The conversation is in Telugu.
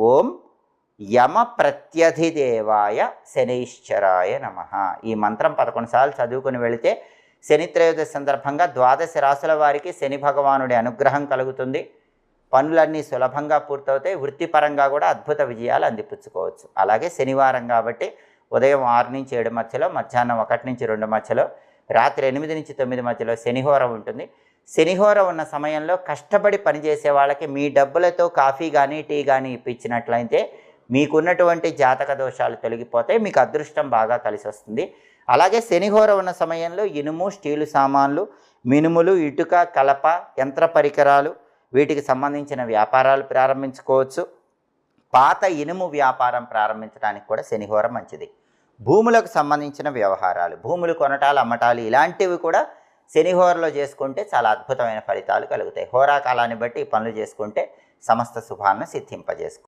ఓం యమ ప్రత్యధిదేవాయ శనైశ్చరాయ నమః. ఈ మంత్రం 11 సార్లు చదువుకుని వెళితే శని త్రయోదశి సందర్భంగా 12 రాశుల వారికి శని భగవానుడి అనుగ్రహం కలుగుతుంది. పనులన్నీ సులభంగా పూర్తవుతాయి. వృత్తిపరంగా కూడా అద్భుత విజయాలు అందిపుచ్చుకోవచ్చు. అలాగే శనివారం కాబట్టి ఉదయం 6 నుంచి 7 మధ్యలో, మధ్యాహ్నం 1 నుంచి 2 మధ్యలో, రాత్రి 8 నుంచి 9 మధ్యలో శనిహోర ఉంటుంది. శనిహోర ఉన్న సమయంలో కష్టపడి పనిచేసే వాళ్ళకి మీ డబ్బులతో కాఫీ కానీ టీ కానీ ఇప్పించినట్లయితే మీకున్నటువంటి జాతక దోషాలు తొలగిపోతాయి. మీకు అదృష్టం బాగా కలిసి వస్తుంది. అలాగే శనిహోర ఉన్న సమయంలో ఇనుము, స్టీలు సామాన్లు, మినుములు, ఇటుక, కలప, యంత్ర పరికరాలు వీటికి సంబంధించిన వ్యాపారాలు ప్రారంభించుకోవచ్చు. పాత ఇనుము వ్యాపారం ప్రారంభించడానికి కూడా శనిహోర మంచిది. భూములకు సంబంధించిన వ్యవహారాలు, భూములు కొనటాలు, అమ్మటాలు ఇలాంటివి కూడా శనిహోరలో చేసుకుంటే చాలా అద్భుతమైన ఫలితాలు కలుగుతాయి. హోరాకాలాన్ని బట్టి ఈ పనులు చేసుకుంటే సమస్త శుభాలను సిద్ధింపజేసుకో.